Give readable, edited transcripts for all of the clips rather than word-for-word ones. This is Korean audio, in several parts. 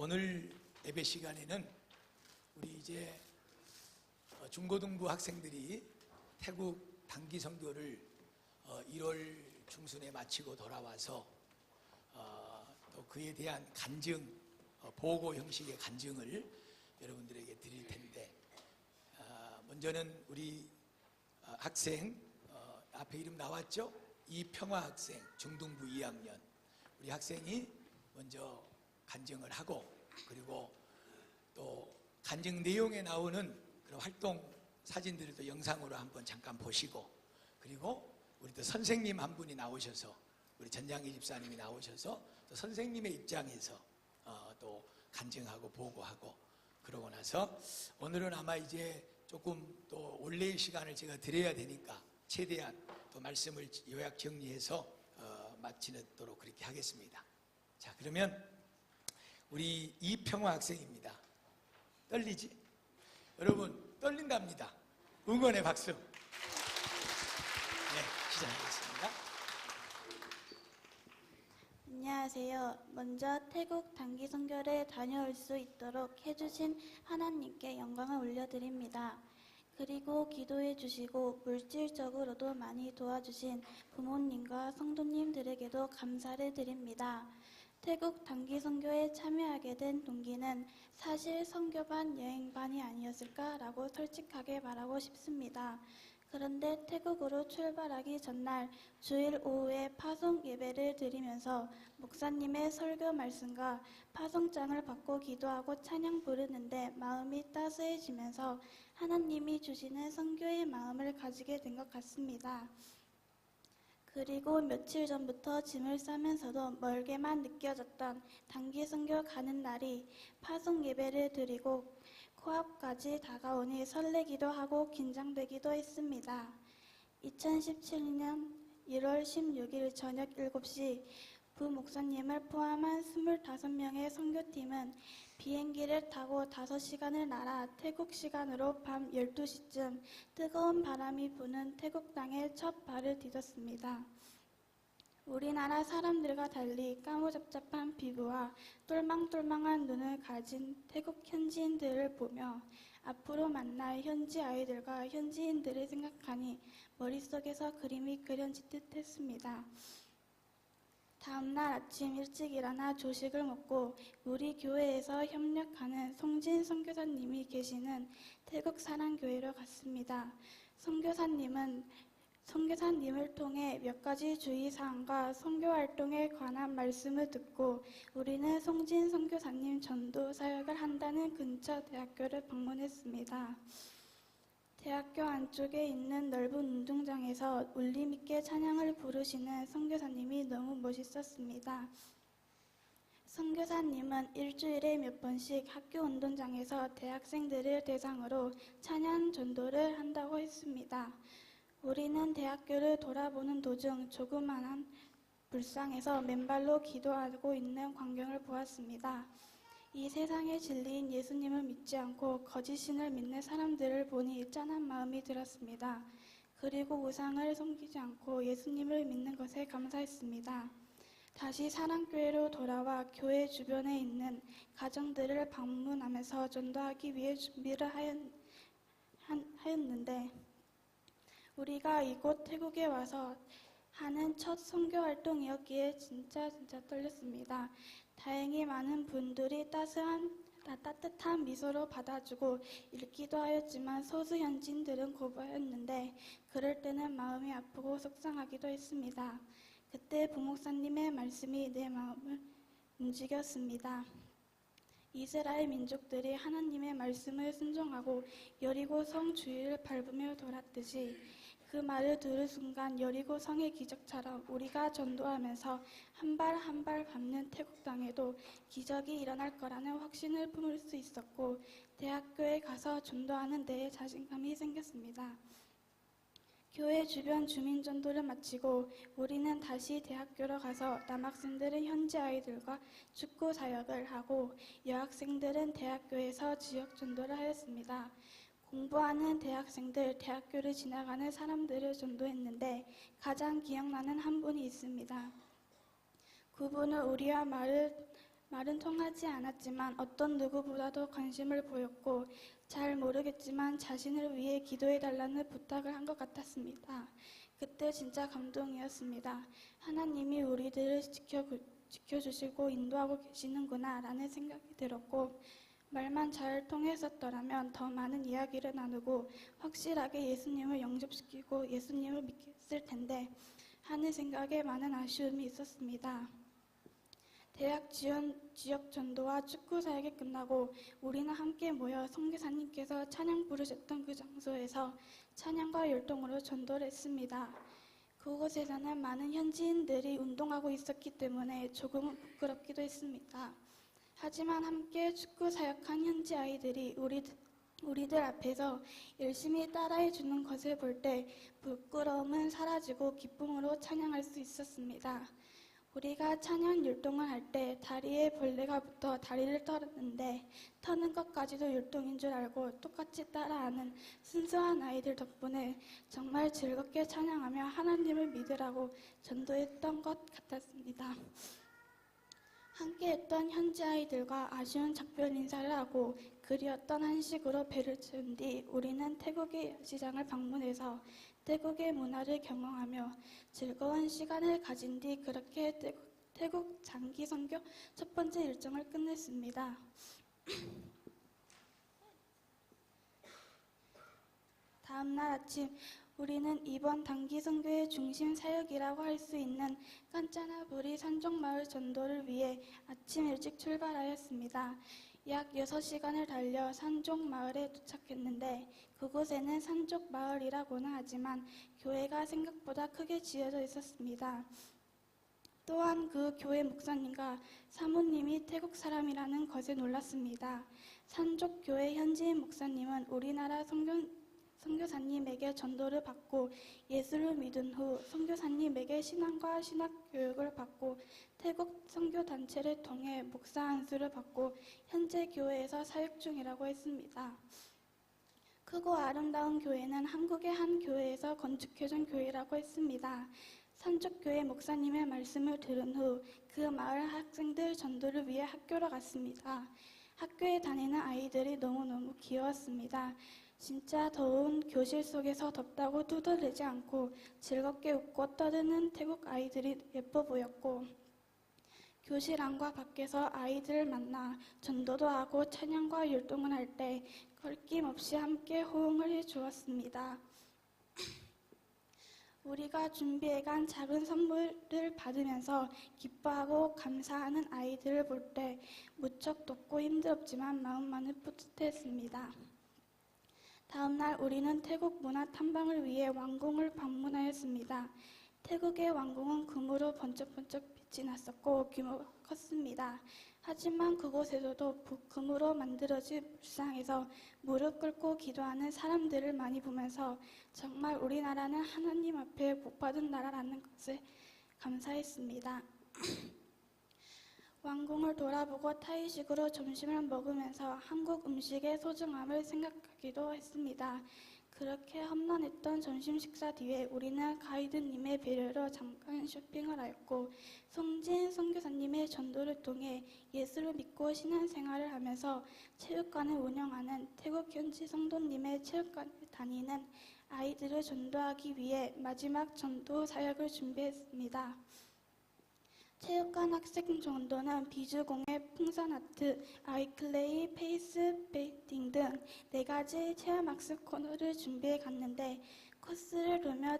오늘 예배 시간에는 우리 이제 중고등부 학생들이 태국 단기 선교를 1월 중순에 마치고 돌아와서 또 그에 대한 간증, 보고 형식의 간증을 여러분들에게 드릴 텐데, 먼저는 우리 학생, 앞에 이름 나왔죠? 이평화 학생, 중등부 2학년. 우리 학생이 먼저 간증을 하고, 그리고 또 간증 내용에 나오는 그런 활동 사진들을 또 영상으로 한번 잠깐 보시고, 그리고 우리 또 선생님 한 분이 나오셔서, 우리 전장기 집사님이 나오셔서 또 선생님의 입장에서 또 간증하고 보고하고, 그러고 나서 오늘은 아마 이제 조금 또 원래의 시간을 제가 드려야 되니까 최대한 또 말씀을 요약 정리해서 마치도록 그렇게 하겠습니다. 자, 그러면 우리 이평화 학생입니다. 떨리지? 여러분, 떨린답니다. 응원의 박수. 네, 시작하겠습니다. 안녕하세요. 먼저 태국 단기 선교를 다녀올 수 있도록 해주신 하나님께 영광을 올려드립니다. 그리고 기도해 주시고 물질적으로도 많이 도와주신 부모님과 성도님들에게도 감사를 드립니다. 태국 단기 선교에 참여하게 된 동기는 사실 선교반 여행반이 아니었을까라고 솔직하게 말하고 싶습니다. 그런데 태국으로 출발하기 전날 주일 오후에 파송 예배를 드리면서 목사님의 설교 말씀과 파송장을 받고 기도하고 찬양 부르는데 마음이 따스해지면서 하나님이 주시는 선교의 마음을 가지게 된 것 같습니다. 그리고 며칠 전부터 짐을 싸면서도 멀게만 느껴졌던 단기 선교 가는 날이 파송 예배를 드리고 코앞까지 다가오니 설레기도 하고 긴장되기도 했습니다. 2017년 1월 16일 저녁 7시 부목사님을 포함한 25명의 선교팀은 비행기를 타고 5시간을 날아 태국 시간으로 밤 12시쯤 뜨거운 바람이 부는 태국 땅에 첫 발을 디뎠습니다. 우리나라 사람들과 달리 까무잡잡한 피부와 똘망똘망한 눈을 가진 태국 현지인들을 보며 앞으로 만날 현지 아이들과 현지인들을 생각하니 머릿속에서 그림이 그려지듯 했습니다. 다음날 아침 일찍 일어나 조식을 먹고 우리 교회에서 협력하는 송진 선교사님이 계시는 태국 사랑교회로 갔습니다. 선교사님을 통해 몇 가지 주의사항과 선교활동에 관한 말씀을 듣고 우리는 송진 선교사님 전도 사역을 한다는 근처 대학교를 방문했습니다. 대학교 안쪽에 있는 넓은 운동장에서 울림있게 찬양을 부르시는 선교사님이 너무 멋있었습니다. 선교사님은 일주일에 몇 번씩 학교 운동장에서 대학생들을 대상으로 찬양 전도를 한다고 했습니다. 우리는 대학교를 돌아보는 도중 조그마한 불상에서 맨발로 기도하고 있는 광경을 보았습니다. 이 세상의 진리인 예수님을 믿지 않고 거짓신을 믿는 사람들을 보니 짠한 마음이 들었습니다. 그리고 우상을 섬기지 않고 예수님을 믿는 것에 감사했습니다. 다시 사랑교회로 돌아와 교회 주변에 있는 가정들을 방문하면서 전도하기 위해 준비를 하였는데 우리가 이곳 태국에 와서 하는 첫 선교활동이었기에 진짜 떨렸습니다. 다행히 많은 분들이 따뜻한 미소로 받아주고 읽기도 하였지만 소수 현지인들은 고보였는데 그럴 때는 마음이 아프고 속상하기도 했습니다. 그때 부목사님의 말씀이 내 마음을 움직였습니다. 이스라엘 민족들이 하나님의 말씀을 순종하고 여리고 성 주위를 밟으며 돌았듯이 그 말을 들은 순간 여리고 성의 기적처럼 우리가 전도하면서 한 발 한 발 밟는 태국 땅에도 기적이 일어날 거라는 확신을 품을 수 있었고 대학교에 가서 전도하는 데에 자신감이 생겼습니다. 교회 주변 주민 전도를 마치고 우리는 다시 대학교로 가서 남학생들은 현지 아이들과 축구 사역을 하고 여학생들은 대학교에서 지역 전도를 하였습니다. 공부하는 대학생들, 대학교를 지나가는 사람들을 전도했는데 가장 기억나는 한 분이 있습니다. 그분은 우리와 말을 말은 통하지 않았지만 어떤 누구보다도 관심을 보였고 잘 모르겠지만 자신을 위해 기도해달라는 부탁을 한 것 같았습니다. 그때 진짜 감동이었습니다. 하나님이 우리들을 지켜주시고 인도하고 계시는구나 라는 생각이 들었고 말만 잘 통했었더라면 더 많은 이야기를 나누고 확실하게 예수님을 영접시키고 예수님을 믿겠을 텐데 하는 생각에 많은 아쉬움이 있었습니다. 대학 지역 전도와 축구 사역이 끝나고 우리는 함께 모여 선교사님께서 찬양 부르셨던 그 장소에서 찬양과 율동으로 전도를 했습니다. 그곳에서는 많은 현지인들이 운동하고 있었기 때문에 조금은 부끄럽기도 했습니다. 하지만 함께 축구 사역한 현지 아이들이 우리들 앞에서 열심히 따라해 주는 것을 볼 때 부끄러움은 사라지고 기쁨으로 찬양할 수 있었습니다. 우리가 찬양 율동을 할 때 다리에 벌레가 붙어 다리를 떨었는데 터는 것까지도 율동인 줄 알고 똑같이 따라하는 순수한 아이들 덕분에 정말 즐겁게 찬양하며 하나님을 믿으라고 전도했던 것 같았습니다. 함께했던 현지 아이들과 아쉬운 작별 인사를 하고 그리웠던 한식으로 배를 채운 뒤 우리는 태국의 시장을 방문해서 태국의 문화를 경험하며 즐거운 시간을 가진 뒤 그렇게 태국 장기 선교 첫 번째 일정을 끝냈습니다. 다음 날 아침 우리는 이번 단기 선교의 중심 사역이라고 할 수 있는 깐짜나부리 산족마을 전도를 위해 아침 일찍 출발하였습니다. 약 6시간을 달려 산족마을에 도착했는데 그곳에는 산족마을이라고는 하지만 교회가 생각보다 크게 지어져 있었습니다. 또한 그 교회 목사님과 사모님이 태국 사람이라는 것에 놀랐습니다. 산족교회 현지인 목사님은 우리나라 선교사님에게 전도를 받고 예수를 믿은 후 선교사님에게 신앙과 신학 교육을 받고 태국 선교단체를 통해 목사 안수를 받고 현재 교회에서 사역 중이라고 했습니다. 크고 아름다운 교회는 한국의 한 교회에서 건축해준 교회라고 했습니다. 산족교회 목사님의 말씀을 들은 후 그 마을 학생들 전도를 위해 학교로 갔습니다. 학교에 다니는 아이들이 너무너무 귀여웠습니다. 진짜 더운 교실 속에서 덥다고 투덜대지 않고 즐겁게 웃고 떠드는 태국 아이들이 예뻐 보였고 교실 안과 밖에서 아이들을 만나 전도도 하고 찬양과 율동을 할 때 거리낌없이 함께 호응을 해주었습니다. 우리가 준비해간 작은 선물을 받으면서 기뻐하고 감사하는 아이들을 볼 때 무척 덥고 힘들었지만 마음만은 뿌듯했습니다. 다음 날 우리는 태국 문화 탐방을 위해 왕궁을 방문하였습니다. 태국의 왕궁은 금으로 번쩍번쩍 빛이 났었고 규모가 컸습니다. 하지만 그곳에서도 금으로 만들어진 불상에서 무릎 꿇고 기도하는 사람들을 많이 보면서 정말 우리나라는 하나님 앞에 복받은 나라라는 것을 감사했습니다. 왕궁을 돌아보고 타이식으로 점심을 먹으면서 한국 음식의 소중함을 생각하기도 했습니다. 그렇게 험난했던 점심 식사 뒤에 우리는 가이드님의 배려로 잠깐 쇼핑을 하였고 송진 선교사님의 전도를 통해 예수를 믿고 신앙생활을 하면서 체육관을 운영하는 태국 현지 성도님의 체육관에 다니는 아이들을 전도하기 위해 마지막 전도 사역을 준비했습니다. 체육관 학생 전도는 비주공예, 풍선아트, 아이클레이, 페이스 페인팅 등 4가지 체험학습 코너를 준비해 갔는데 코스를 돌며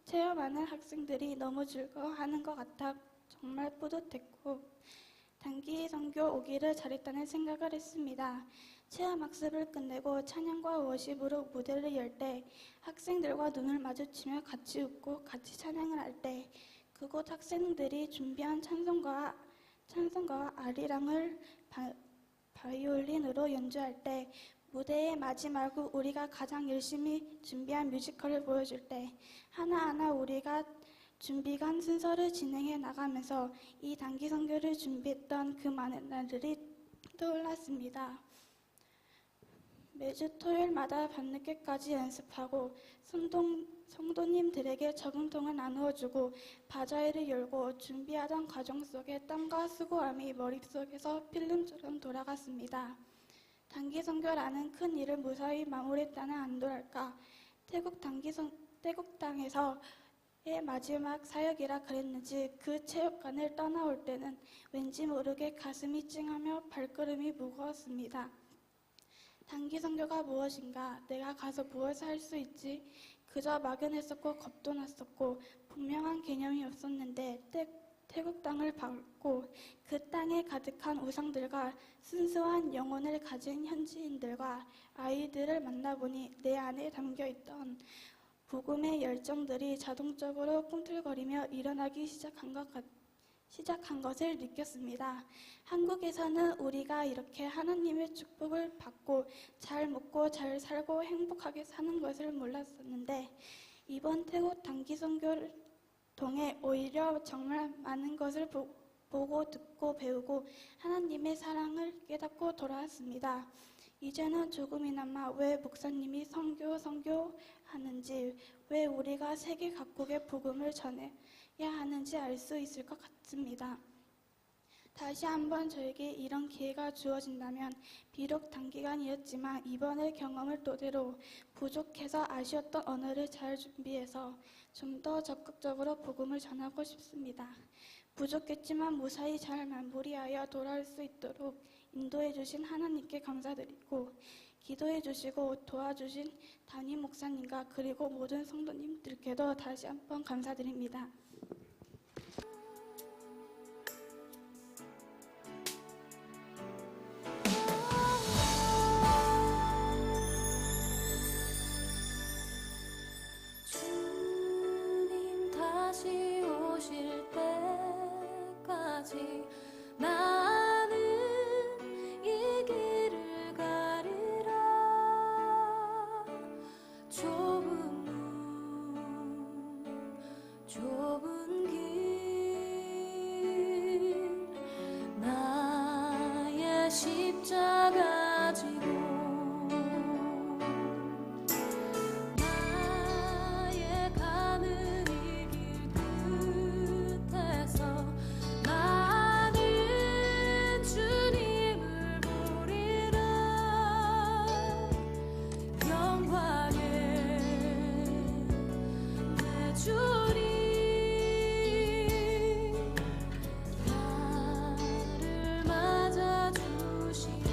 체험하는 학생들이 너무 즐거워하는 것 같아 정말 뿌듯했고 단기 선교 오기를 잘했다는 생각을 했습니다. 체험학습을 끝내고 찬양과 워십으로 무대를 열 때 학생들과 눈을 마주치며 같이 웃고 같이 찬양을 할 때 그곳 학생들이 준비한 찬송가와 아리랑을 바이올린으로 연주할 때 무대의 마지막으로 우리가 가장 열심히 준비한 뮤지컬을 보여줄 때 하나하나 우리가 준비간 순서를 진행해 나가면서 이 단기 선교를 준비했던 그 많은 날들이 떠올랐습니다. 매주 토요일마다 밤늦게까지 연습하고 성도님들에게 적응통을 나누어주고 바자회를 열고 준비하던 과정 속에 땀과 수고함이 머릿속에서 필름처럼 돌아갔습니다. 단기 선교라는 큰 일을 무사히 마무리했다는 안도랄까. 태국 땅에서의 마지막 사역이라 그랬는지 그 체육관을 떠나올 때는 왠지 모르게 가슴이 찡하며 발걸음이 무거웠습니다. 단기 선교가 무엇인가? 내가 가서 무엇을 할 수 있지? 그저 막연했었고 겁도 났었고 분명한 개념이 없었는데 태국 땅을 밟고 그 땅에 가득한 우상들과 순수한 영혼을 가진 현지인들과 아이들을 만나보니 내 안에 담겨있던 복음의 열정들이 자동적으로 꿈틀거리며 일어나기 시작한 것을 느꼈습니다. 한국에서는 우리가 이렇게 하나님의 축복을 받고 잘 먹고 잘 살고 행복하게 사는 것을 몰랐었는데 이번 태국 단기 선교를 통해 오히려 정말 많은 것을 보고 듣고 배우고 하나님의 사랑을 깨닫고 돌아왔습니다. 이제는 조금이나마 왜 목사님이 선교하는지, 왜 우리가 세계 각국의 복음을 전해야 하는지 알 수 있을 것 같습니다. 다시 한번 저에게 이런 기회가 주어진다면 비록 단기간이었지만 이번의 경험을 토대로 부족해서 아쉬웠던 언어를 잘 준비해서 좀 더 적극적으로 복음을 전하고 싶습니다. 부족했지만 무사히 잘 마무리하여 돌아올 수 있도록 인도해 주신 하나님께 감사드리고 기도해 주시고 도와주신 담임 목사님과 그리고 모든 성도님들께도 다시 한번 감사드립니다. 주님 다시 오실 때까지 나는 이 길을 가리라. 좁은 길 나의 십자가 지고 나의 가는 이 길 끝에서 나는 주님을 보리라. 영광의 내 주님 나를 맞아주시니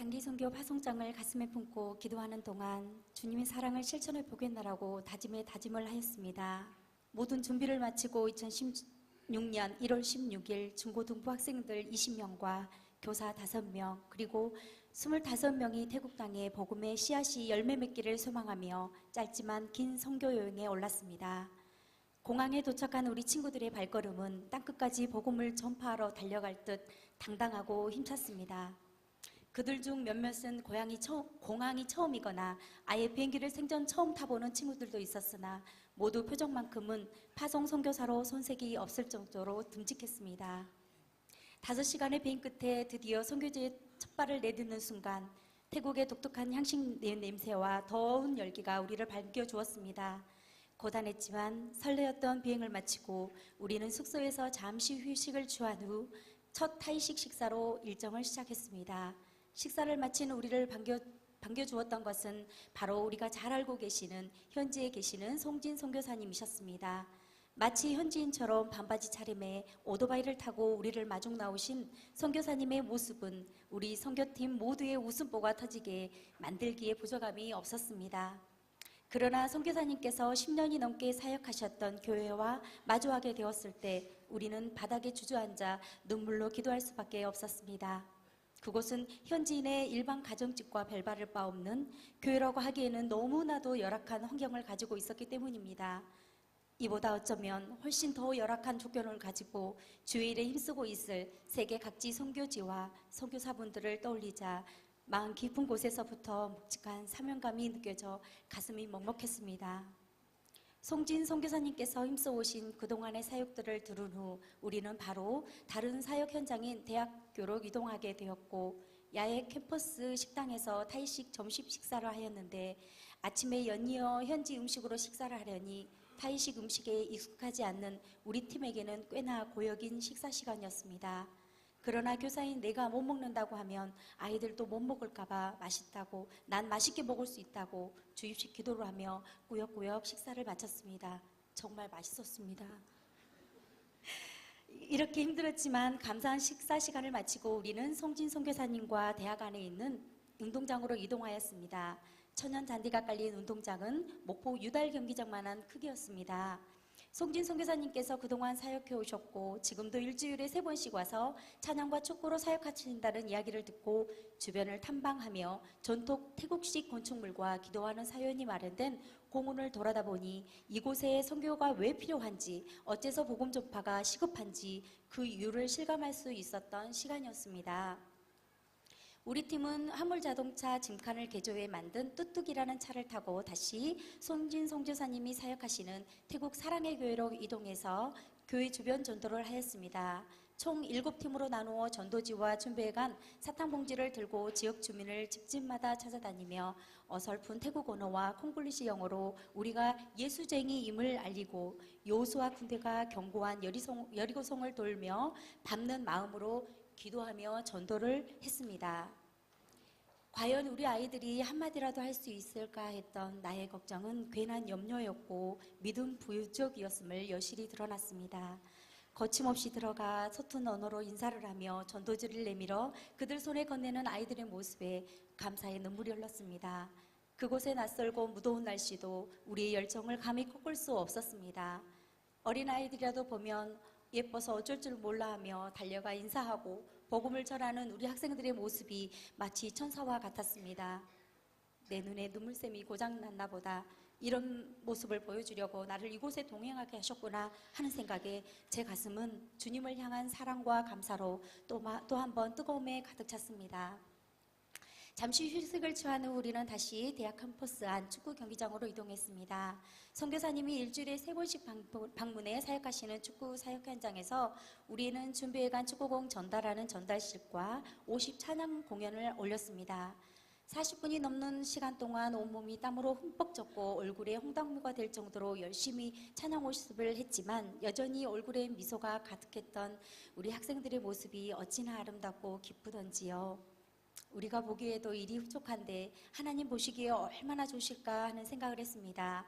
단기 선교 파송장을 가슴에 품고 기도하는 동안 주님의 사랑을 실천해 보겠나라고 다짐을 하였습니다. 모든 준비를 마치고 2016년 1월 16일 중고등부 학생들 20명과 교사 5명 그리고 25명이 태국 땅에 복음의 씨앗이 열매 맺기를 소망하며 짧지만 긴 선교 여행에 올랐습니다. 공항에 도착한 우리 친구들의 발걸음은 땅끝까지 복음을 전파하러 달려갈 듯 당당하고 힘찼습니다. 그들 중 몇몇은 공항이 처음이거나 아예 비행기를 생전 처음 타보는 친구들도 있었으나 모두 표정만큼은 파송 선교사로 손색이 없을 정도로 듬직했습니다. 5시간의 비행 끝에 드디어 선교지에 첫 발을 내딛는 순간 태국의 독특한 향식 냄새와 더운 열기가 우리를 반겨주었습니다. 고단했지만 설레었던 비행을 마치고 우리는 숙소에서 잠시 휴식을 취한 후 첫 타이식 식사로 일정을 시작했습니다. 식사를 마친 우리를 반겨주었던 것은 바로 우리가 잘 알고 계시는 현지에 계시는 송진 선교사님이셨습니다. 마치 현지인처럼 반바지 차림에 오토바이를 타고 우리를 마중 나오신 선교사님의 모습은 우리 선교팀 모두의 웃음보가 터지게 만들기에 부족함이 없었습니다. 그러나 선교사님께서 10년이 넘게 사역하셨던 교회와 마주하게 되었을 때 우리는 바닥에 주저앉아 눈물로 기도할 수밖에 없었습니다. 그곳은 현지인의 일반 가정집과 별다를 바 없는 교회라고 하기에는 너무나도 열악한 환경을 가지고 있었기 때문입니다. 이보다 어쩌면 훨씬 더 열악한 조건을 가지고 주일에 힘쓰고 있을 세계 각지 선교지와 선교사분들을 떠올리자 마음 깊은 곳에서부터 묵직한 사명감이 느껴져 가슴이 먹먹했습니다. 송진 선교사님께서 힘써오신 그동안의 사역들을 들은 후 우리는 바로 다른 사역 현장인 대학교로 이동하게 되었고 야외 캠퍼스 식당에서 타이식 점심 식사를 하였는데 아침에 연이어 현지 음식으로 식사를 하려니 타이식 음식에 익숙하지 않는 우리 팀에게는 꽤나 고역인 식사 시간이었습니다. 그러나 교사인 내가 못 먹는다고 하면 아이들도 못 먹을까봐 맛있다고 난 맛있게 먹을 수 있다고 주입식 기도를 하며 꾸역꾸역 식사를 마쳤습니다. 정말 맛있었습니다. 이렇게 힘들었지만 감사한 식사 시간을 마치고 우리는 송진 선교사님과 대학 안에 있는 운동장으로 이동하였습니다. 천연 잔디가 깔린 운동장은 목포 유달 경기장만한 크기였습니다. 송진 선교사님께서 그동안 사역해 오셨고 지금도 일주일에 3번씩 와서 찬양과 축구로 사역하신다는 이야기를 듣고 주변을 탐방하며 전통 태국식 건축물과 기도하는 사연이 마련된 공원을 돌아다 보니 이곳에 선교가 왜 필요한지 어째서 복음 전파가 시급한지 그 이유를 실감할 수 있었던 시간이었습니다. 우리 팀은 화물자동차 짐칸을 개조해 만든 뚜뚝이라는 차를 타고 다시 송진 선교사님이 사역하시는 태국 사랑의 교회로 이동해서 교회 주변 전도를 하였습니다. 총 7팀으로 나누어 전도지와 준비해간 사탕봉지를 들고 지역 주민을 집집마다 찾아다니며 어설픈 태국 언어와 콩글리시 영어로 우리가 예수쟁이임을 알리고 요수와 군대가 견고한 여리고성을 돌며 밟는 마음으로 기도하며 전도를 했습니다. 과연 우리 아이들이 한마디라도 할 수 있을까 했던 나의 걱정은 괜한 염려였고 믿음 부족이었음을 여실히 드러났습니다. 거침없이 들어가 서툰 언어로 인사를 하며 전도지를 내밀어 그들 손에 건네는 아이들의 모습에 감사의 눈물이 흘렀습니다. 그곳의 낯설고 무더운 날씨도 우리의 열정을 감히 꺾을 수 없었습니다. 어린아이들이라도 보면 예뻐서 어쩔 줄 몰라 하며 달려가 인사하고 복음을 전하는 우리 학생들의 모습이 마치 천사와 같았습니다. 내 눈에 눈물샘이 고장났나 보다. 이런 모습을 보여주려고 나를 이곳에 동행하게 하셨구나 하는 생각에 제 가슴은 주님을 향한 사랑과 감사로 또 한 번 뜨거움에 가득 찼습니다. 잠시 휴식을 취한 후 우리는 다시 대학 캠퍼스 안 축구 경기장으로 이동했습니다. 선교사님이 일주일에 3번씩 방문해 사역하시는 축구 사역 현장에서 우리는 준비해간 축구공 전달하는 전달식과 50 찬양 공연을 올렸습니다. 40분이 넘는 시간 동안 온몸이 땀으로 흠뻑 젖고 얼굴에 홍당무가 될 정도로 열심히 찬양 호습을 했지만 여전히 얼굴에 미소가 가득했던 우리 학생들의 모습이 어찌나 아름답고 기쁘던지요. 우리가 보기에도 일이 흡족한데 하나님 보시기에 얼마나 좋으실까 하는 생각을 했습니다.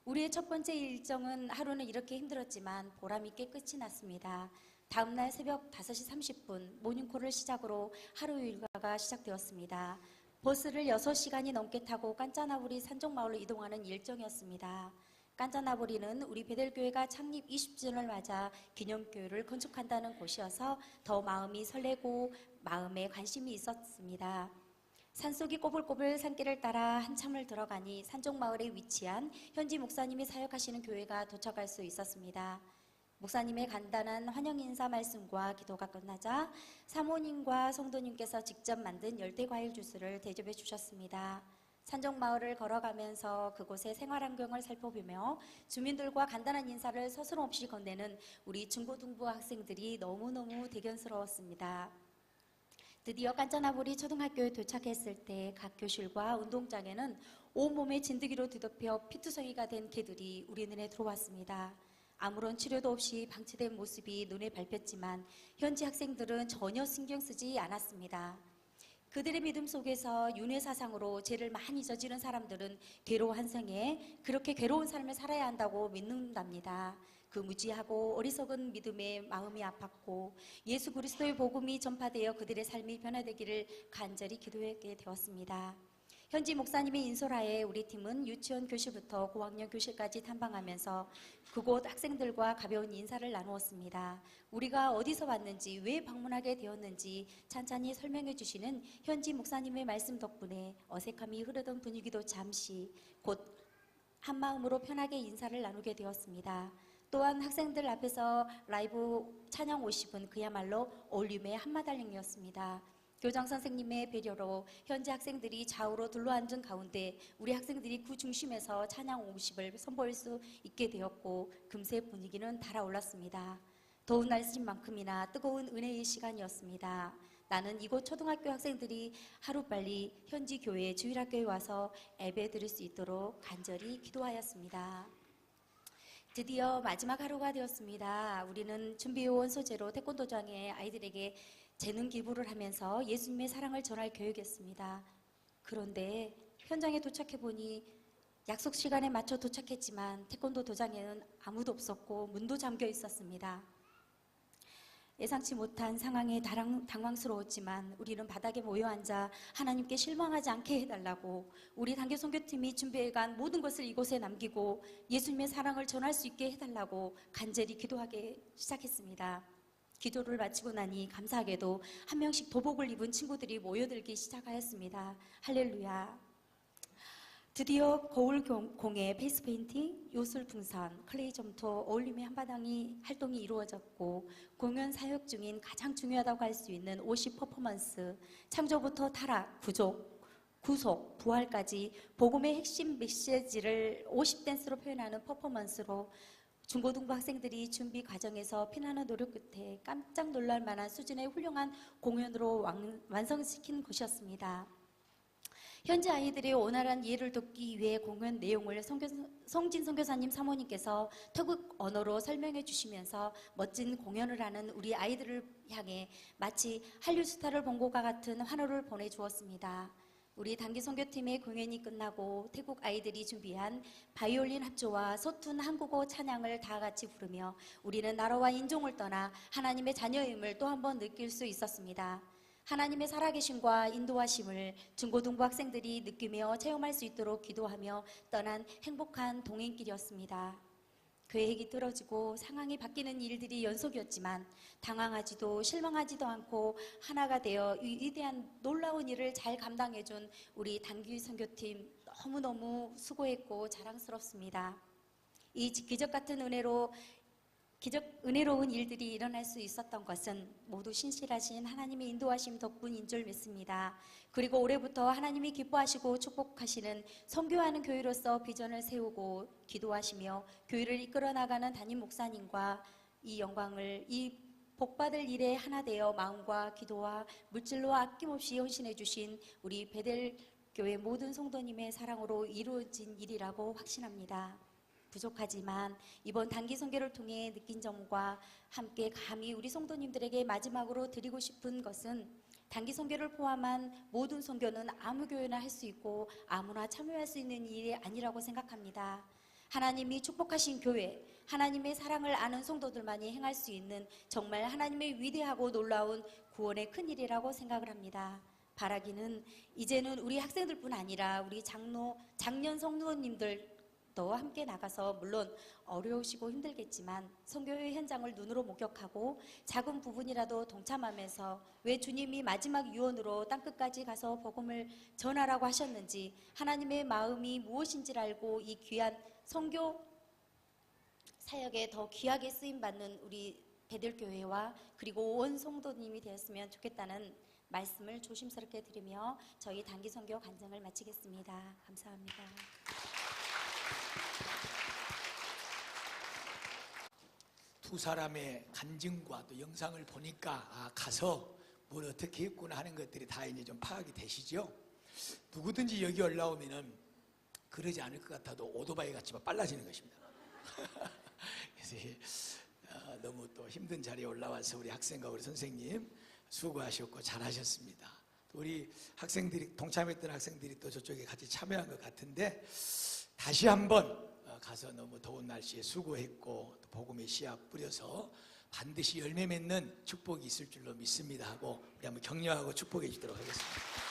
우리의 첫 번째 일정은 하루는 이렇게 힘들었지만 보람있게 끝이 났습니다. 다음날 새벽 5시 30분 모닝콜을 시작으로 하루 일과가 인사가 시작되었습니다. 버스를 6시간이 넘게 타고 깐짜나부리 산종마을로 이동하는 일정이었습니다. 깐짜나부리는 우리 베델교회가 창립 20주년을 맞아 기념교회를 건축한다는 곳이어서 더 마음이 설레고 마음에 관심이 있었습니다. 산속이 꼬불꼬불 산길을 따라 한참을 들어가니 산종마을에 위치한 현지 목사님이 사역하시는 교회가 도착할 수 있었습니다. 목사님의 간단한 환영 인사 말씀과 기도가 끝나자 사모님과 성도님께서 직접 만든 열대과일 주스를 대접해 주셨습니다. 산종마을을 걸어가면서 그곳의 생활환경을 살펴보며 주민들과 간단한 인사를 서슴없이 건네는 우리 중고등부 학생들이 너무너무 대견스러웠습니다. 드디어 깐짜나부리 초등학교에 도착했을 때 각 교실과 운동장에는 온몸에 진드기로 뒤덮여 피투성이가 된 개들이 우리 눈에 들어왔습니다. 아무런 치료도 없이 방치된 모습이 눈에 밟혔지만 현지 학생들은 전혀 신경 쓰지 않았습니다. 그들의 믿음 속에서 윤회 사상으로 죄를 많이 저지른 사람들은 괴로운 생에 그렇게 괴로운 삶을 살아야 한다고 믿는답니다. 그 무지하고 어리석은 믿음에 마음이 아팠고 예수 그리스도의 복음이 전파되어 그들의 삶이 변화되기를 간절히 기도하게 되었습니다. 현지 목사님의 인솔하에 우리 팀은 유치원 교실부터 고학년 교실까지 탐방하면서 그곳 학생들과 가벼운 인사를 나누었습니다. 우리가 어디서 왔는지, 왜 방문하게 되었는지 찬찬히 설명해 주시는 현지 목사님의 말씀 덕분에 어색함이 흐르던 분위기도 잠시 곧 한마음으로 편하게 인사를 나누게 되었습니다. 또한 학생들 앞에서 라이브 찬양 50은 그야말로 올림의 한마달링이었습니다. 교장 선생님의 배려로 현지 학생들이 좌우로 둘러앉은 가운데 우리 학생들이 그 중심에서 찬양 50을 선보일 수 있게 되었고 금세 분위기는 달아올랐습니다. 더운 날씨인 만큼이나 뜨거운 은혜의 시간이었습니다. 나는 이곳 초등학교 학생들이 하루빨리 현지 교회 주일학교에 와서 예배 드릴 수 있도록 간절히 기도하였습니다. 드디어 마지막 하루가 되었습니다. 우리는 준비해온 소재로 태권도장의 아이들에게 재능 기부를 하면서 예수님의 사랑을 전할 계획이었습니다. 그런데 현장에 도착해보니 약속 시간에 맞춰 도착했지만 태권도 도장에는 아무도 없었고 문도 잠겨 있었습니다. 예상치 못한 상황에 당황스러웠지만 우리는 바닥에 모여 앉아 하나님께 실망하지 않게 해달라고 우리 단교 선교팀이 준비해간 모든 것을 이곳에 남기고 예수님의 사랑을 전할 수 있게 해달라고 간절히 기도하기 시작했습니다. 기도를 마치고 나니 감사하게도 한 명씩 도복을 입은 친구들이 모여들기 시작하였습니다. 할렐루야. 드디어 거울 공예, 페이스 페인팅, 요술 풍선, 클레이 점토, 어울림의 한바탕이 활동이 이루어졌고 공연 사역 중인 가장 중요하다고 할 수 있는 50 퍼포먼스, 창조부터 타락, 구속, 부활까지 복음의 핵심 메시지를 50 댄스로 표현하는 퍼포먼스로 중고등부 학생들이 준비 과정에서 피나는 노력 끝에 깜짝 놀랄 만한 수준의 훌륭한 공연으로 완성시킨 것이었습니다. 현지 아이들의 원활한 이해를 돕기 위해 공연 내용을 성진 선교사님 사모님께서 태국 언어로 설명해 주시면서 멋진 공연을 하는 우리 아이들을 향해 마치 한류 스타를 본 것과 같은 환호를 보내주었습니다. 우리 단기 선교팀의 공연이 끝나고 태국 아이들이 준비한 바이올린 합주와 서툰 한국어 찬양을 다 같이 부르며 우리는 나라와 인종을 떠나 하나님의 자녀임을 또 한 번 느낄 수 있었습니다. 하나님의 살아계심과 인도하심을 중고등부 학생들이 느끼며 체험할 수 있도록 기도하며 떠난 행복한 동행길이었습니다. 계획이 틀어지고 상황이 바뀌는 일들이 연속이었지만 당황하지도 실망하지도 않고 하나가 되어 이 위대한 놀라운 일을 잘 감당해준 우리 단기 선교팀 너무너무 수고했고 자랑스럽습니다. 이 기적 같은 은혜로운 일들이 일어날 수 있었던 것은 모두 신실하신 하나님의 인도하심 덕분인 줄 믿습니다. 그리고 올해부터 하나님이 기뻐하시고 축복하시는 선교하는 교회로서 비전을 세우고 기도하시며 교회를 이끌어 나가는 담임 목사님과 이 영광을 이 복받을 일에 하나 되어 마음과 기도와 물질로 아낌없이 헌신해 주신 우리 베델 교회 모든 성도님의 사랑으로 이루어진 일이라고 확신합니다. 부족하지만 이번 단기 선교를 통해 느낀 점과 함께 감히 우리 성도님들에게 마지막으로 드리고 싶은 것은 단기 선교를 포함한 모든 선교는 아무 교회나 할 수 있고 아무나 참여할 수 있는 일이 아니라고 생각합니다. 하나님이 축복하신 교회, 하나님의 사랑을 아는 성도들만이 행할 수 있는 정말 하나님의 위대하고 놀라운 구원의 큰 일이라고 생각을 합니다. 바라기는 이제는 우리 학생들뿐 아니라 우리 장년 성도님들도 함께 나가서 물론 어려우시고 힘들겠지만 선교회 현장을 눈으로 목격하고 작은 부분이라도 동참하면서 왜 주님이 마지막 유언으로 땅끝까지 가서 복음을 전하라고 하셨는지 하나님의 마음이 무엇인지를 알고 이 귀한 선교 사역에 더 귀하게 쓰임받는 우리 베들교회와 그리고 온 성도님이 되었으면 좋겠다는 말씀을 조심스럽게 드리며 저희 단기 선교 간증을 마치겠습니다. 감사합니다. 두 사람의 간증과 또 영상을 보니까 가서 뭘 어떻게 했구나 하는 것들이 다 이제 좀 파악이 되시죠? 누구든지 여기 올라오면은 그러지 않을 것 같아도 오토바이 같이 막 빨라지는 것입니다. 그래서 너무 또 힘든 자리에 올라와서 우리 학생과 우리 선생님 수고하셨고 잘하셨습니다. 우리 학생들이 동참했던 학생들이 또 저쪽에 같이 참여한 것 같은데 다시 한번 가서 너무 더운 날씨에 수고했고 또 복음의 씨앗 뿌려서 반드시 열매 맺는 축복이 있을 줄로 믿습니다 하고 우리 한번 격려하고 축복해 주도록 하겠습니다.